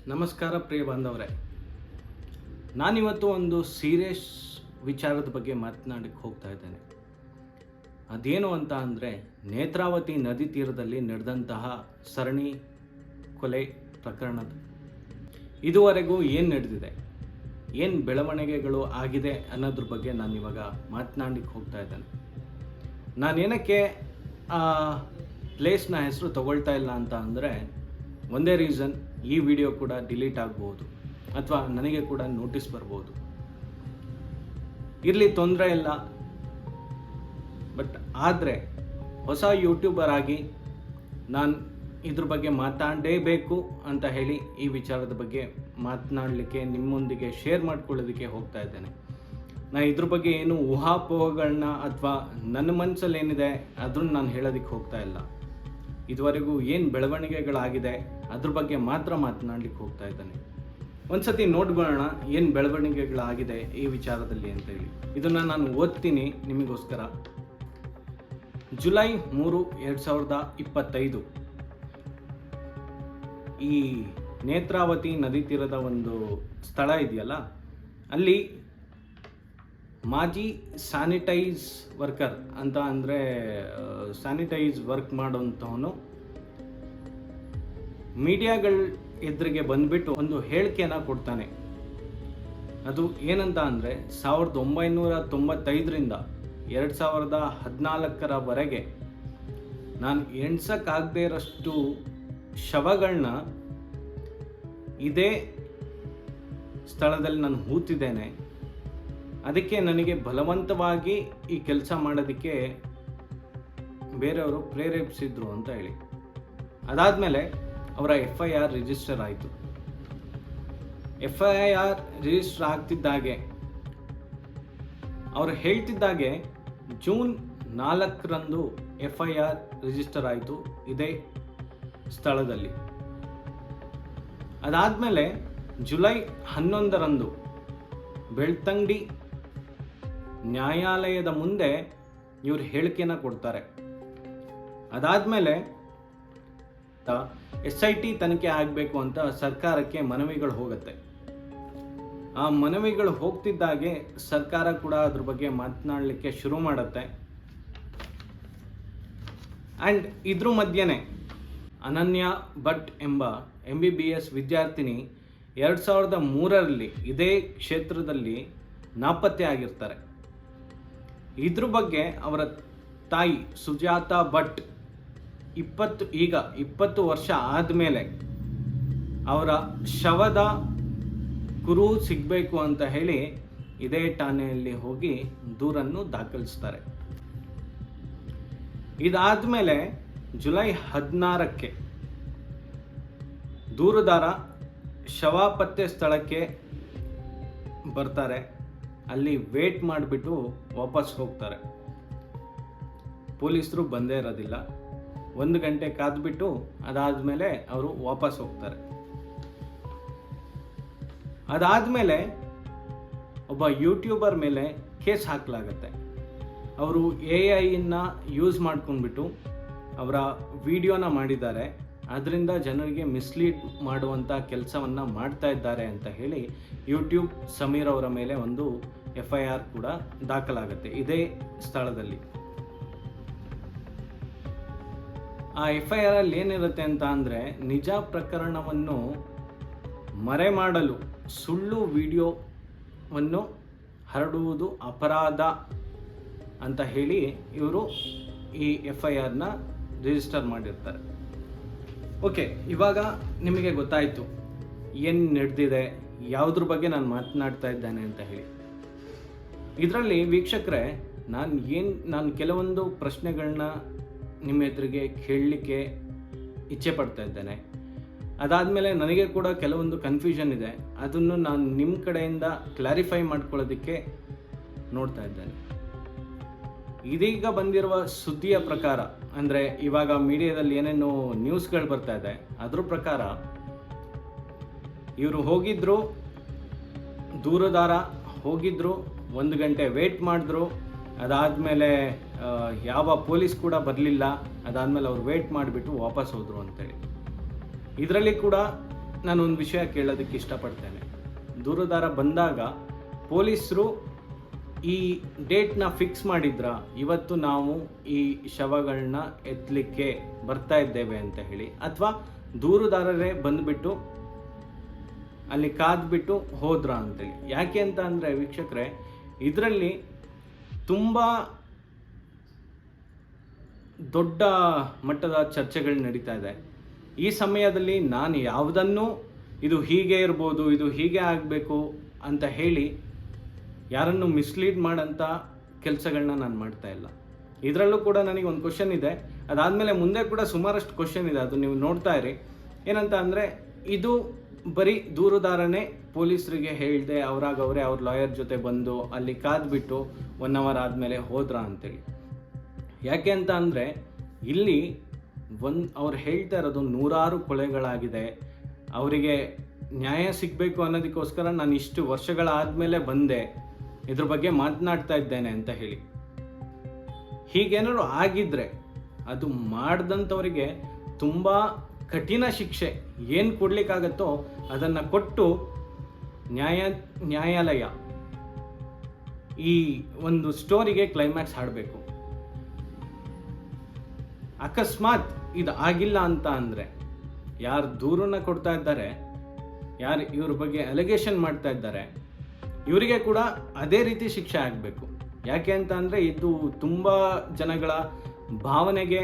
ನಮಸ್ಕಾರ ಪ್ರಿಯ ಬಾಂಧವರೇ, ನಾನಿವತ್ತು ಒಂದು ಸೀರಿಯಸ್ ವಿಚಾರದ ಬಗ್ಗೆ ಮಾತನಾಡಕ್ಕೆ ಹೋಗ್ತಾ ಇದ್ದೇನೆ. ಅದೇನು ಅಂತ ಅಂದರೆ, ನೇತ್ರಾವತಿ ನದಿ ತೀರದಲ್ಲಿ ನಡೆದಂತಹ ಸರಣಿ ಕೊಲೆ ಪ್ರಕರಣದ ಇದುವರೆಗೂ ಏನು ನಡೆದಿದೆ, ಏನು ಬೆಳವಣಿಗೆಗಳು ಆಗಿದೆ ಅನ್ನೋದ್ರ ಬಗ್ಗೆ ನಾನಿವಾಗ ಮಾತನಾಡಲಿಕ್ಕೆ ಹೋಗ್ತಾ ಇದ್ದೇನೆ. ನಾನೇನಕ್ಕೆ ಆ ಪ್ಲೇಸ್ನ ಹೆಸರು ತಗೊಳ್ತಾ ಇಲ್ಲ ಅಂತ ಅಂದರೆ, ಒಂದೇ ರೀಸನ್, ಈ ವಿಡಿಯೋ ಕೂಡ ಡಿಲೀಟ್ ಆಗ್ಬೋದು ಅಥವಾ ನನಗೆ ಕೂಡ ನೋಟಿಸ್ ಬರ್ಬೋದು. ಇರಲಿ, ತೊಂದರೆ ಇಲ್ಲ. ಬಟ್ ಆದರೆ ಹೊಸ ಯೂಟ್ಯೂಬರ್ ಆಗಿ ನಾನು ಇದ್ರ ಬಗ್ಗೆ ಮಾತಾಡಲೇಬೇಕು ಅಂತ ಹೇಳಿ ಈ ವಿಚಾರದ ಬಗ್ಗೆ ಮಾತನಾಡಲಿಕ್ಕೆ, ನಿಮ್ಮೊಂದಿಗೆ ಶೇರ್ ಮಾಡ್ಕೊಳ್ಳೋದಕ್ಕೆ ಹೋಗ್ತಾ ಇದ್ದೇನೆ. ನಾನು ಇದ್ರ ಬಗ್ಗೆ ಏನು ಊಹಾಪೋಹಗಳನ್ನ ಅಥವಾ ನನ್ನ ಮನಸ್ಸಲ್ಲಿ ಏನಿದೆ ಅದನ್ನು ನಾನು ಹೇಳೋದಕ್ಕೆ ಹೋಗ್ತಾ ಇಲ್ಲ. ಇದುವರೆಗೂ ಏನು ಬೆಳವಣಿಗೆಗಳಾಗಿದೆ ಅದ್ರ ಬಗ್ಗೆ ಮಾತ್ರ ಮಾತನಾಡಲಿಕ್ಕೆ ಹೋಗ್ತಾ ಇದ್ದಾನೆ. ಒಂದ್ಸತಿ ನೋಡ್ಕೊಳ್ಳೋಣ ಏನು ಬೆಳವಣಿಗೆಗಳಾಗಿದೆ ಈ ವಿಚಾರದಲ್ಲಿ ಅಂತ ಹೇಳಿ. ಇದನ್ನು ನಾನು ಓದ್ತೀನಿ ನಿಮಗೋಸ್ಕರ. ಜುಲೈ 3, 2025 ಈ ನೇತ್ರಾವತಿ ನದಿ ತೀರದ ಒಂದು ಸ್ಥಳ ಇದೆಯಲ್ಲ, ಅಲ್ಲಿ ಮಾಜಿ ಸ್ಯಾನಿಟೈಸ್ ವರ್ಕರ್ ಅಂತ ಅಂದರೆ ಸ್ಯಾನಿಟೈಸ್ ವರ್ಕ್ ಮಾಡೋಂಥವನು ಮೀಡಿಯಾಗಳ ಎದುರಿಗೆ ಬಂದ್ಬಿಟ್ಟು ಒಂದು ಹೇಳಿಕೆನ ಕೊಡ್ತಾನೆ. ಅದು ಏನಂತ ಅಂದರೆ, 1995ರಿಂದ 2014ರವರೆಗೆ ನಾನು ಎಣ್ಸಕ್ಕಾಗದೇ ಇರೋಷ್ಟು ಶವಗಳನ್ನ ಇದೇ ಸ್ಥಳದಲ್ಲಿ ನಾನು ಹೂತಿದ್ದೇನೆ. ಅದಕ್ಕೆ ನನಗೆ ಬಲವಂತವಾಗಿ ಈ ಕೆಲಸ ಮಾಡೋದಕ್ಕೆ ಬೇರೆಯವರು ಪ್ರೇರೇಪಿಸಿದ್ರು ಅಂತ ಹೇಳಿ. ಅದಾದಮೇಲೆ ಅವರ FIR ರಿಜಿಸ್ಟರ್ ಆಯಿತು. FIR ರಿಜಿಸ್ಟರ್ ಆಗ್ತಿದ್ದಾಗೆ, ಅವರು ಹೇಳ್ತಿದ್ದಾಗೆ ಜೂನ್ 4ರಂದು FIR ರಿಜಿಸ್ಟರ್ ಆಯಿತು ಇದೇ ಸ್ಥಳದಲ್ಲಿ. ಅದಾದಮೇಲೆ ಜುಲೈ 11ರಂದು ಬೆಳ್ತಂಗಡಿ ನ್ಯಾಯಾಲಯದ ಮುಂದೆ ಇವರು ಹೇಳಿಕೆನ ಕೊಡ್ತಾರೆ. ಅದಾದಮೇಲೆ SIT ತನಿಖೆ ಆಗಬೇಕು ಅಂತ ಸರ್ಕಾರಕ್ಕೆ ಮನವಿಗಳು ಹೋಗುತ್ತೆ. ಆ ಮನವಿಗಳು ಹೋಗ್ತಿದ್ದಾಗೆ ಸರ್ಕಾರ ಕೂಡ ಅದ್ರ ಬಗ್ಗೆ ಮಾತನಾಡಲಿಕ್ಕೆ ಶುರು ಮಾಡುತ್ತೆ. ಆ್ಯಂಡ್ ಇದ್ರ ಮಧ್ಯೆನೇ ಅನನ್ಯ ಭಟ್ ಎಂಬ MBBS ವಿದ್ಯಾರ್ಥಿನಿ 2003ರಲ್ಲಿ ಇದೇ ಕ್ಷೇತ್ರದಲ್ಲಿ ನಾಪತ್ತೆ ಆಗಿರ್ತಾರೆ. ಇದ್ರ ಬಗ್ಗೆ ಅವರ ತಾಯಿ ಸುಜಾತಾ ಭಟ್ 20 ವರ್ಷ ಆದಮೇಲೆ ಅವರ ಶವದ ಕುರು ಸಿಗಬೇಕು ಅಂತ ಹೇಳಿ ಇದೇ ಠಾಣೆಯಲ್ಲಿ ಹೋಗಿ ದೂರನ್ನು ದಾಖಲಿಸ್ತಾರೆ. ಇದಾದಮೇಲೆ ಜುಲೈ 16ಕ್ಕೆ ದೂರುದಾರ ಶವ ಪತ್ತೆ ಸ್ಥಳಕ್ಕೆ ಬರ್ತಾರೆ. ಅಲ್ಲಿ ವೇಟ್ ಮಾಡಿಬಿಟ್ಟು ವಾಪಸ್ ಹೋಗ್ತಾರೆ. ಪೊಲೀಸರು ಬಂದೇ ಇರೋದಿಲ್ಲ. 1 ಗಂಟೆ ಕಾದ್ಬಿಟ್ಟು ಅದಾದಮೇಲೆ ಅವರು ವಾಪಸ್ ಹೋಗ್ತಾರೆ. ಅದಾದಮೇಲೆ ಒಬ್ಬ ಯೂಟ್ಯೂಬರ್ ಮೇಲೆ ಕೇಸ್ ಹಾಕಲಾಗತ್ತೆ. ಅವರು AI ಯೂಸ್ ಮಾಡ್ಕೊಂಡ್ಬಿಟ್ಟು ಅವರ ವಿಡಿಯೋನ ಮಾಡಿದ್ದಾರೆ, ಅದರಿಂದ ಜನರಿಗೆ ಮಿಸ್ಲೀಡ್ ಮಾಡುವಂಥ ಕೆಲಸವನ್ನು ಮಾಡ್ತಾ ಇದ್ದಾರೆ ಅಂತ ಹೇಳಿ ಯೂಟ್ಯೂಬ್ ಸಮೀರ್ ಅವರ ಮೇಲೆ ಒಂದು FIR ಕೂಡ ದಾಖಲಾಗುತ್ತೆ ಇದೇ ಸ್ಥಳದಲ್ಲಿ. ಆ FIR ಅಲ್ಲಿ ಏನಿರುತ್ತೆ ಅಂತ ಅಂದರೆ, ನಿಜ ಪ್ರಕರಣವನ್ನು ಮರೆ ಮಾಡಲು ಸುಳ್ಳು ವಿಡಿಯೋವನ್ನು ಹರಡುವುದು ಅಪರಾಧ ಅಂತ ಹೇಳಿ ಇವರು ಈ FIRನ ರಿಜಿಸ್ಟರ್ ಮಾಡಿರ್ತಾರೆ. ಓಕೆ, ಇವಾಗ ನಿಮಗೆ ಗೊತ್ತಾಯಿತು ಏನು ನಡೆದಿದೆ, ಯಾವುದ್ರ ಬಗ್ಗೆ ನಾನು ಮಾತನಾಡ್ತಾ ಇದ್ದೇನೆ ಅಂತ ಹೇಳಿ. ಇದರಲ್ಲಿ ವೀಕ್ಷಕರೇ, ನಾನು ಕೆಲವೊಂದು ಪ್ರಶ್ನೆಗಳನ್ನ ನಿಮ್ಮ ಎದುರಿಗೆ ಕೇಳಲಿಕ್ಕೆ ಇಚ್ಛೆ ಪಡ್ತಾ ಇದ್ದೇನೆ. ಅದಾದಮೇಲೆ ನನಗೆ ಕೂಡ ಕೆಲವೊಂದು ಕನ್ಫ್ಯೂಷನ್ ಇದೆ, ಅದನ್ನು ನಾನು ನಿಮ್ಮ ಕಡೆಯಿಂದ ಕ್ಲಾರಿಫೈ ಮಾಡ್ಕೊಳ್ಳೋದಕ್ಕೆ ನೋಡ್ತಾ ಇದ್ದೇನೆ. ಇದೀಗ ಬಂದಿರುವ ಸುದ್ದಿಯ ಪ್ರಕಾರ, ಅಂದರೆ ಇವಾಗ ಮೀಡಿಯಾದಲ್ಲಿ ಏನೇನು ನ್ಯೂಸ್ಗಳು ಬರ್ತಾ ಇದೆ ಅದ್ರ ಪ್ರಕಾರ, ಇವರು ಹೋಗಿದ್ರು, ದೂರುದಾರ ಹೋಗಿದ್ರು, 1 ಗಂಟೆ ವೇಟ್ ಮಾಡಿದ್ರು. ಅದಾದಮೇಲೆ ಯಾವ ಪೊಲೀಸ್ ಕೂಡ ಬರಲಿಲ್ಲ. ಅದಾದಮೇಲೆ ಅವ್ರು ವೇಟ್ ಮಾಡಿಬಿಟ್ಟು ವಾಪಸ್ ಹೋದರು ಅಂತೇಳಿ. ಇದರಲ್ಲಿ ಕೂಡ ನಾನೊಂದು ವಿಷಯ ಕೇಳೋದಕ್ಕೆ ಇಷ್ಟಪಡ್ತೇನೆ. ದೂರುದಾರ ಬಂದಾಗ ಪೊಲೀಸರು ಈ ಡೇಟ್ನ ಫಿಕ್ಸ್ ಮಾಡಿದ್ರ, ಇವತ್ತು ನಾವು ಈ ಶವಗಳನ್ನ ಎತ್ತಲಿಕ್ಕೆ ಬರ್ತಾ ಇದ್ದೇವೆ ಅಂತ ಹೇಳಿ, ಅಥವಾ ದೂರುದಾರರೇ ಬಂದುಬಿಟ್ಟು ಅಲ್ಲಿ ಕಾದ್ಬಿಟ್ಟು ಹೋದ್ರ ಅಂತೇಳಿ? ಯಾಕೆ ಅಂತ ಅಂದರೆ ವೀಕ್ಷಕರೇ, ಇದರಲ್ಲಿ ತುಂಬ ದೊಡ್ಡ ಮಟ್ಟದ ಚರ್ಚೆಗಳು ನಡೀತಾ ಇದೆ. ಈ ಸಮಯದಲ್ಲಿ ನಾನು ಯಾವುದನ್ನು ಇದು ಹೀಗೆ ಇರ್ಬೋದು, ಇದು ಹೀಗೆ ಆಗಬೇಕು ಅಂತ ಹೇಳಿ ಯಾರನ್ನು ಮಿಸ್ಲೀಡ್ ಮಾಡೋಂಥ ಕೆಲಸಗಳನ್ನ ನಾನು ಮಾಡ್ತಾ ಇಲ್ಲ. ಇದರಲ್ಲೂ ಕೂಡ ನನಗೆ ಒಂದು ಕ್ವಶನ್ ಇದೆ, ಅದಾದಮೇಲೆ ಮುಂದೆ ಕೂಡ ಸುಮಾರಷ್ಟು ಕ್ವಶನ್ ಇದೆ, ಅದು ನೀವು ನೋಡ್ತಾ ಇರಿ. ಏನಂತ ಅಂದರೆ, ಇದು ಬರೀ ದೂರುದಾರನೇ ಪೊಲೀಸರಿಗೆ ಹೇಳ್ದೆ ಅವರೇ ಅವ್ರ ಲಾಯರ್ ಜೊತೆ ಬಂದು ಅಲ್ಲಿ ಕಾದ್ಬಿಟ್ಟು 1 hour ಆದಮೇಲೆ ಹೋದ್ರ ಅಂತೇಳಿ. ಯಾಕೆ ಅಂತ ಅಂದರೆ, ಇಲ್ಲಿ ಅವ್ರು ಹೇಳ್ತಾ ಇರೋದು 100 ಕೊಲೆಗಳಾಗಿದೆ, ಅವರಿಗೆ ನ್ಯಾಯ ಸಿಗಬೇಕು ಅನ್ನೋದಕ್ಕೋಸ್ಕರ ನಾನು ಇಷ್ಟು ವರ್ಷಗಳಾದಮೇಲೆ ಬಂದೆ, ಇದ್ರ ಬಗ್ಗೆ ಮಾತನಾಡ್ತಾ ಇದ್ದೇನೆ ಅಂತ ಹೇಳಿ. ಹೀಗೇನಾದ್ರು ಆಗಿದ್ರೆ ಅದು ಮಾಡಿದಂಥವರಿಗೆ ತುಂಬ ಕಠಿಣ ಶಿಕ್ಷೆ ಏನು ಕೊಡಲಿಕ್ಕಾಗತ್ತೋ ಅದನ್ನು ಕೊಟ್ಟು ನ್ಯಾಯಾಲಯ ಈ ಒಂದು ಸ್ಟೋರಿಗೆ ಕ್ಲೈಮ್ಯಾಕ್ಸ್ ಹಾಡಬೇಕು. ಅಕಸ್ಮಾತ್ ಇದು ಆಗಿಲ್ಲ ಅಂತ ಅಂದರೆ, ಯಾರು ದೂರನ್ನ ಕೊಡ್ತಾ ಇದ್ದಾರೆ, ಯಾರು ಇವ್ರ ಬಗ್ಗೆ ಅಲಿಗೇಷನ್ ಮಾಡ್ತಾ ಇದ್ದಾರೆ, ಇವರಿಗೆ ಕೂಡ ಅದೇ ರೀತಿ ಶಿಕ್ಷೆ ಆಗಬೇಕು. ಯಾಕೆ ಅಂತ ಅಂದರೆ, ಇದು ತುಂಬ ಜನಗಳ ಭಾವನೆಗೆ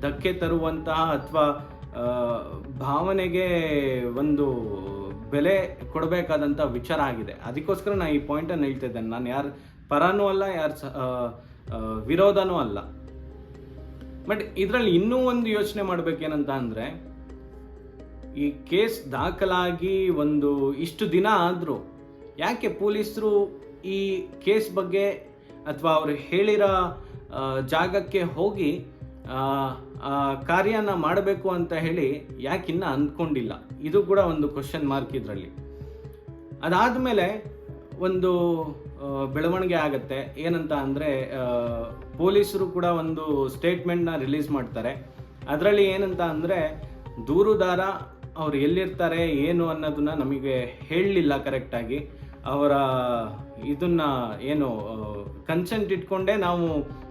ಧಕ್ಕೆ ತರುವಂತಹ ಅಥವಾ ಭಾವನೆಗೆ ಒಂದು ಬೆಲೆ ಕೊಡಬೇಕಾದಂಥ ವಿಚಾರ ಆಗಿದೆ. ಅದಕ್ಕೋಸ್ಕರ ನಾನು ಈ ಪಾಯಿಂಟನ್ನು ಹೇಳ್ತಾ ಇದ್ದೇನೆ. ನಾನು ಯಾರ ಪರನೂ ಅಲ್ಲ, ಯಾರ ವಿರೋಧನೂ ಅಲ್ಲ. ಬಟ್ ಇದರಲ್ಲಿ ಇನ್ನೂ ಒಂದು ಯೋಚನೆ ಮಾಡಬೇಕೇನಂತ ಅಂದರೆ, ಈ ಕೇಸ್ ದಾಖಲಾಗಿ ಒಂದು ಇಷ್ಟು ದಿನ ಆದರೂ ಯಾಕೆ ಪೊಲೀಸರು ಈ ಕೇಸ್ ಬಗ್ಗೆ ಅಥವಾ ಅವರು ಹೇಳಿರೋ ಜಾಗಕ್ಕೆ ಹೋಗಿ ಕಾರ್ಯನ ಮಾಡಬೇಕು ಅಂತ ಹೇಳಿ ಯಾಕಿನ್ನ ಅಂದ್ಕೊಂಡಿಲ್ಲ? ಇದು ಕೂಡ ಒಂದು ಕ್ವಶನ್ ಮಾರ್ಕ್ ಇದರಲ್ಲಿ. ಅದಾದಮೇಲೆ ಒಂದು ಬೆಳವಣಿಗೆ ಆಗತ್ತೆ. ಏನಂತ ಅಂದರೆ, ಪೊಲೀಸರು ಕೂಡ ಒಂದು ಸ್ಟೇಟ್ಮೆಂಟ್ನ ರಿಲೀಸ್ ಮಾಡ್ತಾರೆ. ಅದರಲ್ಲಿ ಏನಂತ ಅಂದರೆ, ದೂರುದಾರ ಅವ್ರು ಎಲ್ಲಿರ್ತಾರೆ ಏನು ಅನ್ನೋದನ್ನ ನಮಗೆ ಹೇಳಲಿಲ್ಲ ಕರೆಕ್ಟಾಗಿ. ಅವರ ಇದನ್ನ ಏನು ಕನ್ಸೆಂಟ್ ಇಟ್ಕೊಂಡೇ ನಾವು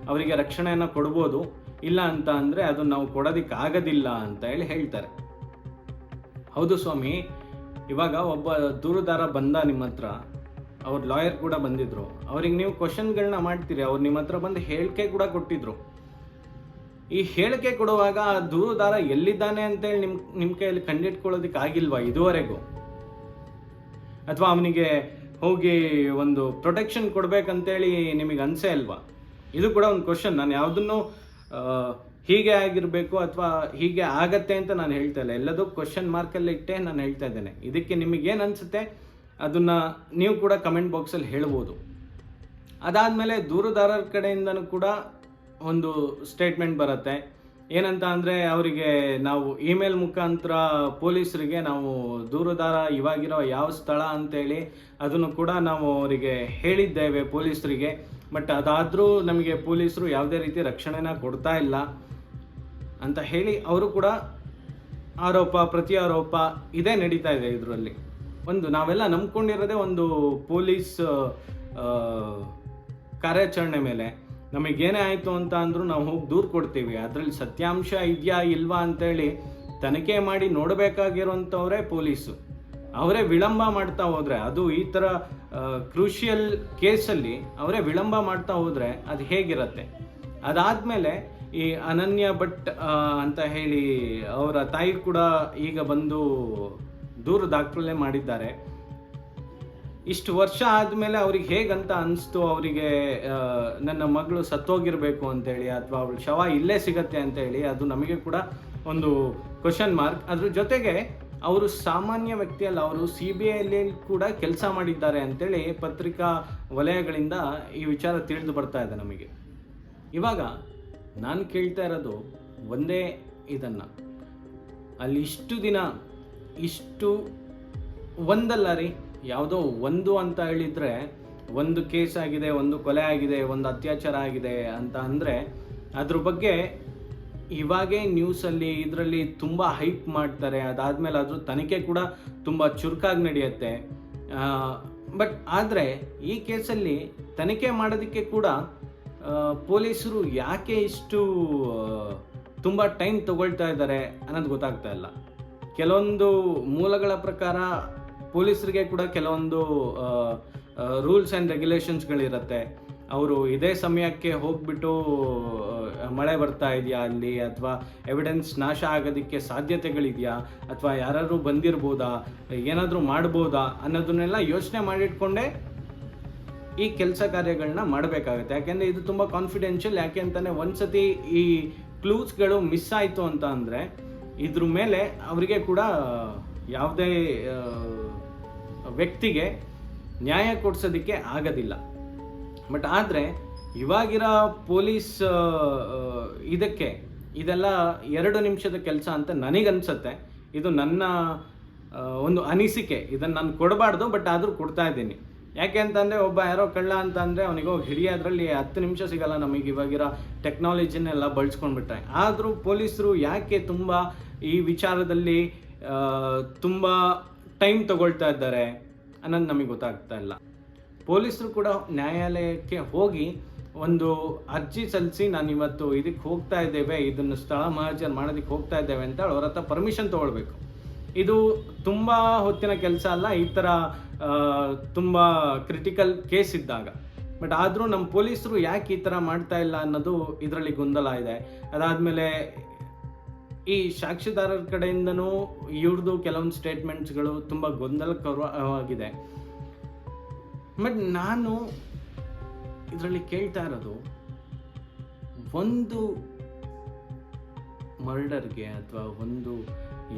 ಅವರಿಗೆ ರಕ್ಷಣೆಯನ್ನು ಕೊಡ್ಬೋದು, ಇಲ್ಲ ಅಂತ ಅಂದರೆ ಅದನ್ನು ನಾವು ಕೊಡೋದಕ್ಕೆ ಆಗೋದಿಲ್ಲ ಅಂತ ಹೇಳಿ ಹೇಳ್ತಾರೆ. ಹೌದು ಸ್ವಾಮಿ, ಇವಾಗ ಒಬ್ಬ ದೂರುದಾರ ಬಂದ ನಿಮ್ಮ ಹತ್ರ, ಅವ್ರ ಲಾಯರ್ ಕೂಡ ಬಂದಿದ್ರು, ಅವ್ರಿಗೆ ನೀವು ಕ್ವಶನ್ಗಳನ್ನ ಮಾಡ್ತೀರಿ, ಅವ್ರು ನಿಮ್ಮ ಹತ್ರ ಬಂದು ಹೇಳಿಕೆ ಕೂಡ ಕೊಟ್ಟಿದ್ರು. ಈ ಹೇಳಿಕೆ ಕೊಡುವಾಗ ಆ ದೂರುದಾರ ಎಲ್ಲಿದ್ದಾನೆ ಅಂತೇಳಿ ನಿಮ್ಮ ಕೈಯಲ್ಲಿ ಕಂಡಿಟ್ಕೊಳ್ಳೋದಕ್ಕೆ ಆಗಿಲ್ವಾ ಇದುವರೆಗೂ? ಅಥವಾ ಅವನಿಗೆ ಹೋಗಿ ಒಂದು ಪ್ರೊಟೆಕ್ಷನ್ ಕೊಡಬೇಕಂತೇಳಿ ನಿಮಗೆ ಅನಿಸೇ ಅಲ್ವಾ? ಇದು ಕೂಡ ಒಂದು ಕ್ವಶನ್. ನಾನು ಯಾವುದನ್ನು ಹೀಗೆ ಆಗಿರಬೇಕು ಅಥವಾ ಹೀಗೆ ಆಗತ್ತೆ ಅಂತ ನಾನು ಹೇಳ್ತಾ ಇಲ್ಲ, ಎಲ್ಲದೂ ಕ್ವಶನ್ ಮಾರ್ಕಲ್ಲಿ ಇಟ್ಟೆ ನಾನು ಹೇಳ್ತಾ ಇದ್ದೇನೆ. ಇದಕ್ಕೆ ನಿಮಗೇನು ಅನಿಸುತ್ತೆ ಅದನ್ನು ನೀವು ಕೂಡ ಕಮೆಂಟ್ ಬಾಕ್ಸಲ್ಲಿ ಹೇಳ್ಬೋದು. ಅದಾದಮೇಲೆ ದೂರುದಾರರ ಕಡೆಯಿಂದನೂ ಕೂಡ ಒಂದು ಸ್ಟೇಟ್ಮೆಂಟ್ ಬರುತ್ತೆ. ಏನಂತ ಅಂದರೆ, ಅವರಿಗೆ ನಾವು ಇಮೇಲ್ ಮುಖಾಂತರ ಪೊಲೀಸರಿಗೆ ನಾವು ದೂರುದಾರ ಇವಾಗಿರೋ ಯಾವ ಸ್ಥಳ ಅಂತೇಳಿ ಅದನ್ನು ಕೂಡ ನಾವು ಅವರಿಗೆ ಹೇಳಿದ್ದೇವೆ ಪೊಲೀಸರಿಗೆ. ಬಟ್ ಅದಾದರೂ ನಮಗೆ ಪೊಲೀಸರು ಯಾವುದೇ ರೀತಿ ರಕ್ಷಣೆನ ಕೊಡ್ತಾ ಇಲ್ಲ ಅಂತ ಹೇಳಿ ಅವರು ಕೂಡ ಆರೋಪ ಪ್ರತ್ಯಾರೋಪ ಇದೇ ನಡೀತಾ ಇದೆ ಇದರಲ್ಲಿ. ಒಂದು ನಾವೆಲ್ಲ ನಂಬ್ಕೊಂಡಿರೋದೇ ಒಂದು ಪೊಲೀಸ್ ಕಾರ್ಯಾಚರಣೆ ಮೇಲೆ. ನಮಗೇನೇ ಆಯಿತು ಅಂತ ಅಂದರೂ ನಾವು ಹೋಗಿ ದೂರು ಕೊಡ್ತೀವಿ. ಅದರಲ್ಲಿ ಸತ್ಯಾಂಶ ಇದೆಯಾ ಇಲ್ವಾ ಅಂತೇಳಿ ತನಿಖೆ ಮಾಡಿ ನೋಡಬೇಕಾಗಿರೋಂಥವ್ರೆ ಪೊಲೀಸು. ಅವರೇ ವಿಳಂಬ ಮಾಡ್ತಾ ಹೋದರೆ, ಅದು ಈ ಥರ ಕ್ರೂಷಿಯಲ್ ಕೇಸಲ್ಲಿ ಅವರೇ ವಿಳಂಬ ಮಾಡ್ತಾ ಹೋದರೆ ಅದು ಹೇಗಿರುತ್ತೆ? ಅದಾದಮೇಲೆ ಈ ಅನನ್ಯ ಭಟ್ ಅಂತ ಹೇಳಿ ಅವರ ತಾಯಿ ಕೂಡ ಈಗ ಬಂದು ದೂರು ದಾಖಲೆ ಮಾಡಿದ್ದಾರೆ. ಇಷ್ಟು ವರ್ಷ ಆದಮೇಲೆ ಅವ್ರಿಗೆ ಹೇಗಂತ ಅನಿಸ್ತು, ಅವರಿಗೆ ನನ್ನ ಮಗಳು ಸತ್ತೋಗಿರಬೇಕು ಅಂತೇಳಿ ಅಥವಾ ಅವಳ ಶವ ಇಲ್ಲೇ ಸಿಗತ್ತೆ ಅಂತೇಳಿ, ಅದು ನಮಗೆ ಕೂಡ ಒಂದು ಕ್ವಶನ್ ಮಾರ್ಕ್. ಅದ್ರ ಜೊತೆಗೆ ಅವರು ಸಾಮಾನ್ಯ ವ್ಯಕ್ತಿಯಲ್ಲ, ಅವರು CBIಯಲ್ಲಿ ಕೂಡ ಕೆಲಸ ಮಾಡಿದ್ದಾರೆ ಅಂತೇಳಿ ಪತ್ರಿಕಾ ವಲಯಗಳಿಂದ ಈ ವಿಚಾರ ತಿಳಿದು ಬರ್ತಾ ಇದೆ ನಮಗೆ. ಇವಾಗ ನಾನು ಕೇಳ್ತಾ ಇರೋದು ಒಂದೇ ಇದನ್ನು, ಅಲ್ಲಿ ಇಷ್ಟು ದಿನ ಇಷ್ಟು ಒಂದಲ್ಲ ರೀ, ಯಾವುದೋ ಒಂದು ಅಂತ ಹೇಳಿದರೆ ಒಂದು ಕೇಸ್ ಆಗಿದೆ, ಒಂದು ಕೊಲೆ ಆಗಿದೆ, ಒಂದು ಅತ್ಯಾಚಾರ ಆಗಿದೆ ಅಂತ ಅಂದರೆ ಅದ್ರ ಬಗ್ಗೆ ಇವಾಗೇ ನ್ಯೂಸಲ್ಲಿ ಇದರಲ್ಲಿ ತುಂಬ ಹೈಪ್ ಮಾಡ್ತಾರೆ. ಅದಾದಮೇಲೆ ಅದ್ರ ತನಿಖೆ ಕೂಡ ತುಂಬ ಚುರುಕಾಗಿ ನಡೆಯುತ್ತೆ. ಬಟ್ ಆದರೆ ಈ ಕೇಸಲ್ಲಿ ತನಿಖೆ ಮಾಡೋದಕ್ಕೆ ಕೂಡ ಪೊಲೀಸರು ಯಾಕೆ ಇಷ್ಟು ತುಂಬ ಟೈಮ್ ತಗೊಳ್ತಾ ಇದ್ದಾರೆ ಅನ್ನೋದು ಗೊತ್ತಾಗ್ತಾ ಇಲ್ಲ. ಕೆಲವೊಂದು ಮೂಲಗಳ ಪ್ರಕಾರ ಪೊಲೀಸರಿಗೆ ಕೂಡ ಕೆಲವೊಂದು ರೂಲ್ಸ್ ಆ್ಯಂಡ್ ರೆಗ್ಯುಲೇಷನ್ಸ್ಗಳಿರುತ್ತೆ. ಅವರು ಇದೇ ಸಮಯಕ್ಕೆ ಹೋಗ್ಬಿಟ್ಟು ಮಳೆ ಬರ್ತಾ ಇದೆಯಾ ಅಲ್ಲಿ, ಅಥವಾ ಎವಿಡೆನ್ಸ್ ನಾಶ ಆಗೋದಕ್ಕೆ ಸಾಧ್ಯತೆಗಳಿದೆಯಾ, ಅಥವಾ ಯಾರಾದರೂ ಬಂದಿರ್ಬೋದಾ, ಏನಾದರೂ ಮಾಡ್ಬೋದಾ ಅನ್ನೋದನ್ನೆಲ್ಲ ಯೋಚನೆ ಮಾಡಿಟ್ಕೊಂಡೇ ಈ ಕೆಲಸ ಕಾರ್ಯಗಳನ್ನ ಮಾಡಬೇಕಾಗತ್ತೆ. ಯಾಕೆಂದರೆ ಇದು ತುಂಬ ಕಾನ್ಫಿಡೆನ್ಷಿಯಲ್. ಯಾಕೆ ಅಂತಲೇ ಒಂದ್ಸತಿ ಈ ಕ್ಲೂಸ್ಗಳು ಮಿಸ್ ಆಯಿತು ಅಂತ ಅಂದರೆ ಇದ್ರ ಮೇಲೆ ಅವರಿಗೆ ಕೂಡ ಯಾವುದೇ ವ್ಯಕ್ತಿಗೆ ನ್ಯಾಯ ಕೊಡಿಸೋದಕ್ಕೆ ಆಗೋದಿಲ್ಲ. ಬಟ್ ಆದರೆ ಇವಾಗಿರೋ ಪೊಲೀಸ್ ಇದೆಲ್ಲ 2 ನಿಮಿಷದ ಕೆಲಸ ಅಂತ ನನಗನ್ಸುತ್ತೆ. ಇದು ನನ್ನ ಒಂದು ಅನಿಸಿಕೆ. ಇದನ್ನು ನಾನು ಕೊಡಬಾರ್ದು, ಬಟ್ ಆದರೂ ಕೊಡ್ತಾ ಇದ್ದೀನಿ. ಯಾಕೆ ಅಂತಂದರೆ ಒಬ್ಬ ಯಾರೋ ಕಳ್ಳ ಅಂತ ಅಂದರೆ ಅವನಿಗೆ ಹೋಗಿ ಹಿಡಿಯೋದ್ರಲ್ಲಿ 10 ನಿಮಿಷ ಸಿಗಲ್ಲ ನಮಗೆ ಇವಾಗಿರೋ ಟೆಕ್ನಾಲಜಿನೆಲ್ಲ ಬಳಸ್ಕೊಂಡ್ಬಿಟ್ರೆ. ಆದರೂ ಪೊಲೀಸರು ಯಾಕೆ ತುಂಬ ಈ ವಿಚಾರದಲ್ಲಿ ತುಂಬ ಟೈಮ್ ತಗೊಳ್ತಾ ಇದ್ದಾರೆ ಅನ್ನೋದು ನಮಗೆ ಗೊತ್ತಾಗ್ತಾ ಇಲ್ಲ. ಪೊಲೀಸರು ಕೂಡ ನ್ಯಾಯಾಲಯಕ್ಕೆ ಹೋಗಿ ಒಂದು ಅರ್ಜಿ ಸಲ್ಲಿಸಿ ನಾನು ಇವತ್ತು ಇದಕ್ಕೆ ಹೋಗ್ತಾ ಇದ್ದೇವೆ, ಇದನ್ನು ಸ್ಥಳ ಮಹಾಜರ್ ಮಾಡೋದಕ್ಕೆ ಹೋಗ್ತಾ ಇದ್ದೇವೆ ಅಂತ ಅವ್ರ ಹತ್ರ ಪರ್ಮಿಷನ್ ತೊಗೊಳ್ಬೇಕು. ಇದು ತುಂಬ ಹೊತ್ತಿನ ಕೆಲಸ ಅಲ್ಲ ಈ ಥರ ತುಂಬ ಕ್ರಿಟಿಕಲ್ ಕೇಸ್ ಇದ್ದಾಗ. ಬಟ್ ಆದರೂ ನಮ್ಮ ಪೊಲೀಸರು ಯಾಕೆ ಈ ಥರ ಮಾಡ್ತಾ ಇಲ್ಲ ಅನ್ನೋದು ಇದರಲ್ಲಿ ಗೊಂದಲ ಇದೆ. ಅದಾದಮೇಲೆ ಈ ಸಾಕ್ಷಿದಾರರ ಕಡೆಯಿಂದನೂ ಇವ್ರದ್ದು ಕೆಲವೊಂದು ಸ್ಟೇಟ್ಮೆಂಟ್ಸ್ಗಳು ತುಂಬ ಗೊಂದಲಕರವಾಗಿದೆ. ಬಟ್ ನಾನು ಇದರಲ್ಲಿ ಕೇಳ್ತಾ ಇರೋದು, ಒಂದು ಮರ್ಡರ್ಗೆ ಅಥವಾ ಒಂದು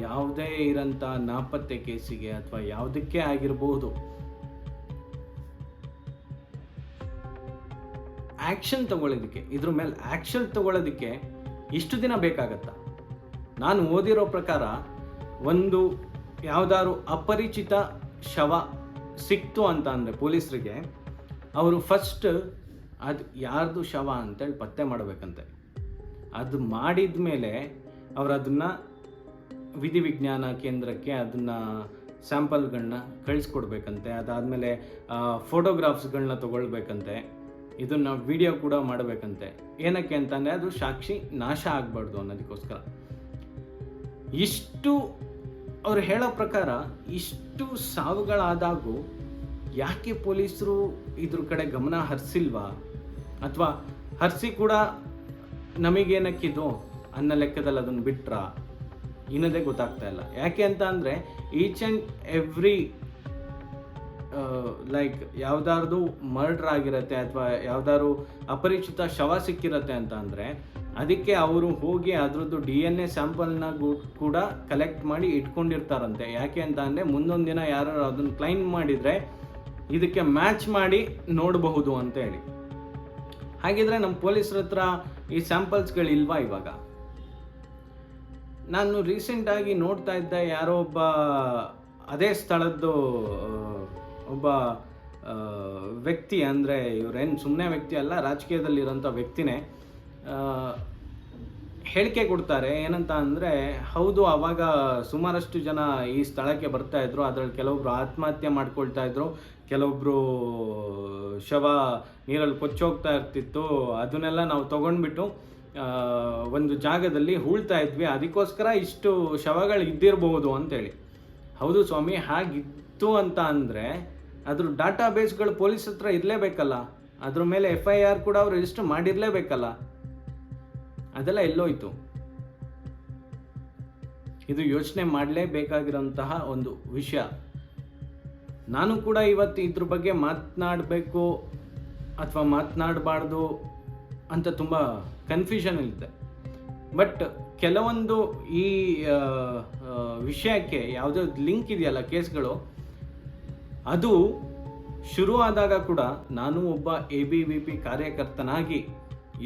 ಯಾವುದೇ ಇರೋಂಥ ನಾಪತ್ತೆ ಕೇಸಿಗೆ ಅಥವಾ ಯಾವುದಕ್ಕೆ ಆಗಿರ್ಬೋದು ಆ್ಯಕ್ಷನ್ ತಗೊಳ್ಳೋದಕ್ಕೆ, ಇದ್ರ ಮೇಲೆ ಆ್ಯಕ್ಷನ್ ತಗೊಳ್ಳೋದಕ್ಕೆ ಇಷ್ಟು ದಿನ ಬೇಕಾಗತ್ತಾ? ನಾನು ಓದಿರೋ ಪ್ರಕಾರ ಒಂದು ಯಾವುದಾದ್ರು ಅಪರಿಚಿತ ಶವ ಸಿಕ್ತು ಅಂತ ಅಂದರೆ ಪೊಲೀಸರಿಗೆ ಅವರು ಫಸ್ಟ್ ಅದು ಯಾರ್ದು ಶವ ಅಂತೇಳಿ ಪತ್ತೆ ಮಾಡಬೇಕಂತೆ. ಅದು ಮಾಡಿದ ಮೇಲೆ ಅವರು ಅದನ್ನು ವಿಧಿವಿಜ್ಞಾನ ಕೇಂದ್ರಕ್ಕೆ ಅದನ್ನು ಸ್ಯಾಂಪಲ್ಗಳನ್ನ ಕಳಿಸ್ಕೊಡ್ಬೇಕಂತೆ. ಅದಾದಮೇಲೆ ಫೋಟೋಗ್ರಾಫ್ಸ್ಗಳನ್ನ ತೊಗೊಳ್ಬೇಕಂತೆ. ಇದನ್ನು ವಿಡಿಯೋ ಕೂಡ ಮಾಡಬೇಕಂತೆ. ಏನಕ್ಕೆ ಅಂತಂದರೆ ಅದು ಸಾಕ್ಷಿ ನಾಶ ಆಗಬಾರ್ದು ಅನ್ನೋದಕ್ಕೋಸ್ಕರ. ಇಷ್ಟು ಅವ್ರು ಹೇಳೋ ಪ್ರಕಾರ ಇಷ್ಟು ಸಾವುಗಳಾದಾಗೂ ಯಾಕೆ ಪೊಲೀಸರು ಇದ್ರ ಕಡೆ ಗಮನ ಹರಿಸಿಲ್ವಾ, ಅಥವಾ ಹರಿಸಿ ಕೂಡ ನಮಗೇನಕ್ಕಿದು ಅನ್ನೋ ಲೆಕ್ಕದಲ್ಲಿ ಅದನ್ನು ಬಿಟ್ರಾ ಇನ್ನದೇ ಗೊತ್ತಾಗ್ತಾ ಇಲ್ಲ. ಯಾಕೆ ಅಂತ ಅಂದರೆ ಈಚ್ ಆ್ಯಂಡ್ ಎವ್ರಿ ಲೈಕ್ ಯಾವುದಾದ್ರು ಮರ್ಡ್ರ್ ಆಗಿರುತ್ತೆ ಅಥವಾ ಯಾವುದಾದ್ರು ಅಪರಿಚಿತ ಶವ ಸಿಕ್ಕಿರುತ್ತೆ ಅಂತ ಅಂದರೆ ಅದಕ್ಕೆ ಅವರು ಹೋಗಿ ಅದರದ್ದು DNA ಸ್ಯಾಂಪಲ್ನ ಕೂಡ ಕಲೆಕ್ಟ್ ಮಾಡಿ ಇಟ್ಕೊಂಡಿರ್ತಾರಂತೆ. ಯಾಕೆ ಅಂತ ಅಂದರೆ ಮುಂದೊಂದು ದಿನ ಯಾರು ಅದನ್ನು ಕ್ಲೈಮ್ ಮಾಡಿದರೆ ಇದಕ್ಕೆ ಮ್ಯಾಚ್ ಮಾಡಿ ನೋಡಬಹುದು ಅಂತ ಹೇಳಿ. ಹಾಗಿದ್ರೆ ನಮ್ಮ ಪೊಲೀಸರ ಹತ್ರ ಈ ಸ್ಯಾಂಪಲ್ಸ್ಗಳಿಲ್ವಾ ಇವಾಗ? ನಾನು ರೀಸೆಂಟಾಗಿ ನೋಡ್ತಾ ಇದ್ದೆ, ಯಾರೋ ಒಬ್ಬ ಅದೇ ಸ್ಥಳದ್ದು ಒಬ್ಬ ವ್ಯಕ್ತಿ, ಅಂದರೆ ಇವರೇನು ಸುಮ್ಮನೆ ವ್ಯಕ್ತಿ ಅಲ್ಲ, ರಾಜಕೀಯದಲ್ಲಿರೋಂಥ ವ್ಯಕ್ತಿನೇ ಹೇಳಿಕೆ ಕೊಡ್ತಾರೆ. ಏನಂತ ಅಂದರೆ, ಹೌದು ಆವಾಗ ಸುಮಾರಷ್ಟು ಜನ ಈ ಸ್ಥಳಕ್ಕೆ ಬರ್ತಾಯಿದ್ರು, ಅದರಲ್ಲಿ ಕೆಲವೊಬ್ರು ಆತ್ಮಹತ್ಯೆ ಮಾಡ್ಕೊಳ್ತಾ ಇದ್ರು, ಕೆಲವೊಬ್ಬರು ಶವ ನೀರಲ್ಲಿ ಕೊಚ್ಚೋಗ್ತಾ ಇರ್ತಿತ್ತು. ಅದನ್ನೆಲ್ಲ ನಾವು ತೊಗೊಂಡ್ಬಿಟ್ಟು ಒಂದು ಜಾಗದಲ್ಲಿ ಹೂಳ್ತಾ ಇದ್ವಿ, ಅದಕ್ಕೋಸ್ಕರ ಇಷ್ಟು ಶವಗಳು ಇದ್ದಿರಬಹುದು ಅಂತೇಳಿ. ಹೌದು ಸ್ವಾಮಿ, ಹಾಗಿತ್ತು ಅಂತ ಅಂದರೆ ಅದ್ರ ಡಾಟಾ ಬೇಸ್ಗಳು ಪೊಲೀಸ್ ಹತ್ರ ಇರಲೇಬೇಕಲ್ಲ, ಅದ್ರ ಮೇಲೆ FIR ಕೂಡ ಅವ್ರು ರಿಜಿಸ್ಟರ್ ಮಾಡಿರಲೇಬೇಕಲ್ಲ. ಅದೆಲ್ಲ ಎಲ್ಲೋಯ್ತು? ಇದು ಯೋಚನೆ ಮಾಡಲೇಬೇಕಾಗಿರೋಂತಹ ಒಂದು ವಿಷಯ. ನಾನು ಕೂಡ ಇವತ್ತು ಇದ್ರ ಬಗ್ಗೆ ಮಾತನಾಡಬೇಕು ಅಥವಾ ಮಾತನಾಡಬಾರ್ದು ಅಂತ ತುಂಬ ಕನ್ಫ್ಯೂಷನಲ್ಲಿದ್ದೆ. ಬಟ್ ಕೆಲವೊಂದು ಈ ವಿಷಯಕ್ಕೆ ಯಾವುದೋ ಲಿಂಕ್ ಇದೆಯಲ್ಲ ಕೇಸ್ಗಳು, ಅದು ಶುರು ಆದಾಗ ಕೂಡ ನಾನು ಒಬ್ಬ ABVP ಕಾರ್ಯಕರ್ತನಾಗಿ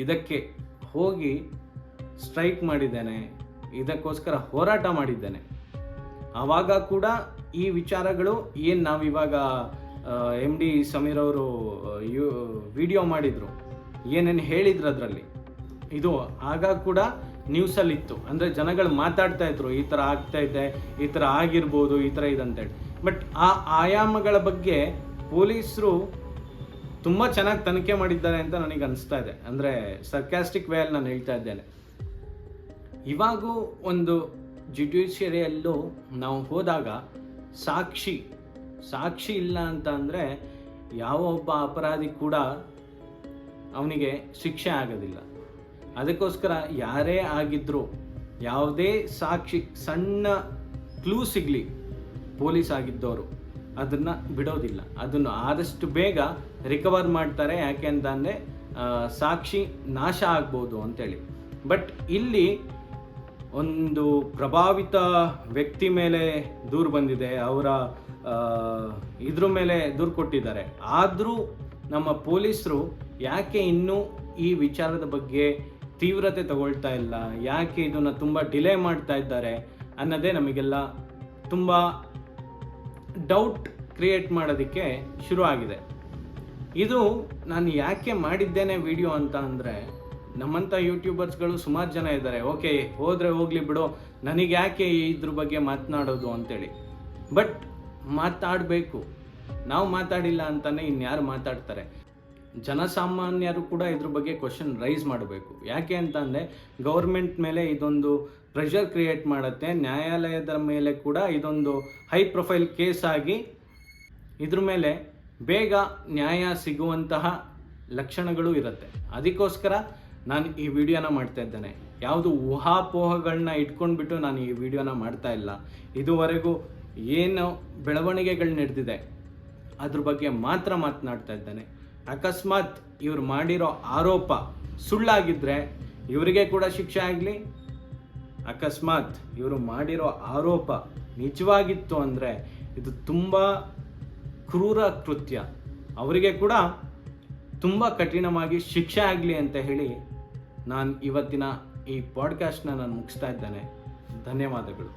ಇದಕ್ಕೆ ಹೋಗಿ ಸ್ಟ್ರೈಕ್ ಮಾಡಿದ್ದೇನೆ, ಇದಕ್ಕೋಸ್ಕರ ಹೋರಾಟ ಮಾಡಿದ್ದೇನೆ. ಆವಾಗ ಕೂಡ ಈ ವಿಚಾರಗಳು ಏನು ನಾವಿವಾಗ MD ಸಮೀರ್ ಅವರು ವಿಡಿಯೋ ಮಾಡಿದರು, ಏನೇನು ಹೇಳಿದ್ರು ಅದರಲ್ಲಿ, ಇದು ಆಗ ಕೂಡ ನ್ಯೂಸಲ್ಲಿತ್ತು. ಅಂದರೆ ಜನಗಳು ಮಾತಾಡ್ತಾ ಇದ್ರು, ಈ ಥರ ಆಗ್ತಾ ಇದೆ, ಈ ಥರ ಆಗಿರ್ಬೋದು, ಈ ಥರ ಇದೆ ಅಂತೇಳಿ. ಬಟ್ ಆ ಆಯಾಮಗಳ ಬಗ್ಗೆ ಪೊಲೀಸರು ತುಂಬ ಚೆನ್ನಾಗಿ ತನಿಖೆ ಮಾಡಿದ್ದಾರೆ ಅಂತ ನನಗೆ ಅನಿಸ್ತಾ ಇದೆ. ಅಂದರೆ ಸರ್ಕ್ಯಾಸ್ಟಿಕ್ ವೇಯಲ್ಲಿ ನಾನು ಹೇಳ್ತಾ ಇದ್ದೇನೆ. ಇವಾಗೂ ಒಂದು ಜುಡಿಷಿಯರಿಯಲ್ಲೂ ನಾವು ಹೋದಾಗ ಸಾಕ್ಷಿ ಇಲ್ಲ ಅಂತ ಅಂದರೆ ಯಾವ ಒಬ್ಬ ಅಪರಾಧಿ ಕೂಡ ಅವನಿಗೆ ಶಿಕ್ಷೆ ಆಗೋದಿಲ್ಲ. ಅದಕ್ಕೋಸ್ಕರ ಯಾರೇ ಆಗಿದ್ರೂ ಯಾವುದೇ ಸಾಕ್ಷಿ, ಸಣ್ಣ ಕ್ಲೂ ಸಿಗಲಿ ಪೊಲೀಸ್ ಆಗಿದ್ದವರು ಅದನ್ನು ಬಿಡೋದಿಲ್ಲ. ಅದನ್ನು ಆದಷ್ಟು ಬೇಗ ರಿಕವರ್ ಮಾಡ್ತಾರೆ. ಯಾಕೆ ಅಂತಂದರೆ ಸಾಕ್ಷಿ ನಾಶ ಆಗ್ಬೋದು ಅಂತೇಳಿ. ಬಟ್ ಇಲ್ಲಿ ಒಂದು ಪ್ರಭಾವಿತ ವ್ಯಕ್ತಿ ಮೇಲೆ ದೂರು ಬಂದಿದೆ, ಅವರ ಇದ್ರ ಮೇಲೆ ದೂರು ಕೊಟ್ಟಿದ್ದಾರೆ. ಆದರೂ ನಮ್ಮ ಪೊಲೀಸರು ಯಾಕೆ ಇನ್ನೂ ಈ ವಿಚಾರದ ಬಗ್ಗೆ ತೀವ್ರತೆ ತಗೊಳ್ತಾ ಇಲ್ಲ, ಯಾಕೆ ಇದನ್ನು ತುಂಬ ಡಿಲೇ ಮಾಡ್ತಾ ಇದ್ದಾರೆ ಅನ್ನೋದೇ ನಮಗೆಲ್ಲ ತುಂಬ ಡೌಟ್ ಕ್ರಿಯೇಟ್ ಮಾಡೋದಕ್ಕೆ ಶುರು ಆಗಿದೆ. ಇದು ನಾನು ಯಾಕೆ ಮಾಡಿದ್ದೇನೆ ವಿಡಿಯೋ ಅಂತ ಅಂದರೆ, ನಮ್ಮಂಥ ಯೂಟ್ಯೂಬರ್ಸ್ಗಳು ಸುಮಾರು ಜನ ಇದ್ದಾರೆ. ಓಕೆ, ಹೋದರೆ ಹೋಗಲಿ ಬಿಡು, ನನಗೆ ಯಾಕೆ ಇದ್ರ ಬಗ್ಗೆ ಮಾತನಾಡೋದು ಅಂತೇಳಿ. ಬಟ್ ಮಾತಾಡಬೇಕು. ನಾವು ಮಾತಾಡಿಲ್ಲ ಅಂತಲೇ ಇನ್ಯಾರು ಮಾತಾಡ್ತಾರೆ? ಜನಸಾಮಾನ್ಯರು ಕೂಡ ಇದ್ರ ಬಗ್ಗೆ ಕ್ವಶನ್ ರೈಸ್ ಮಾಡಬೇಕು. ಯಾಕೆ ಅಂತಂದರೆ ಗೌರ್ಮೆಂಟ್ ಮೇಲೆ ಇದೊಂದು ಪ್ರೆಷರ್ ಕ್ರಿಯೇಟ್ ಮಾಡುತ್ತೆ. ನ್ಯಾಯಾಲಯದ ಮೇಲೆ ಕೂಡ ಇದೊಂದು ಹೈ ಪ್ರೊಫೈಲ್ ಕೇಸ್ ಆಗಿ ಇದ್ರ ಮೇಲೆ ಬೇಗ ನ್ಯಾಯ ಸಿಗುವಂತಹ ಲಕ್ಷಣಗಳು ಇರುತ್ತೆ. ಅದಕ್ಕೋಸ್ಕರ ನಾನು ಈ ವಿಡಿಯೋನ ಮಾಡ್ತಾ ಇದ್ದೇನೆ. ಯಾವುದು ಊಹಾಪೋಹಗಳನ್ನ ಇಟ್ಕೊಂಡ್ಬಿಟ್ಟು ನಾನು ಈ ವಿಡಿಯೋನ ಮಾಡ್ತಾ ಇಲ್ಲ. ಇದುವರೆಗೂ ಏನು ಬೆಳವಣಿಗೆಗಳು ನಡೆದಿದೆ ಅದ್ರ ಬಗ್ಗೆ ಮಾತ್ರ ಮಾತನಾಡ್ತಾ ಇದ್ದೇನೆ. ಅಕಸ್ಮಾತ್ ಇವ್ರು ಮಾಡಿರೋ ಆರೋಪ ಸುಳ್ಳಾಗಿದ್ದರೆ ಇವರಿಗೆ ಕೂಡ ಶಿಕ್ಷೆ ಆಗಲಿ. ಅಕಸ್ಮಾತ್ ಇವರು ಮಾಡಿರೋ ಆರೋಪ ನಿಜವಾಗಿತ್ತು ಅಂದರೆ ಇದು ತುಂಬ ಕ್ರೂರ ಕೃತ್ಯ, ಅವರಿಗೆ ಕೂಡ ತುಂಬ ಕಠಿಣವಾಗಿ ಶಿಕ್ಷೆ ಆಗಲಿ ಅಂತ ಹೇಳಿ ನಾನು ಇವತ್ತಿನ ಈ ಪಾಡ್ಕಾಸ್ಟ್ನ ನಾನು ಮುಗಿಸ್ತಾ ಇದ್ದೇನೆ. ಧನ್ಯವಾದಗಳು.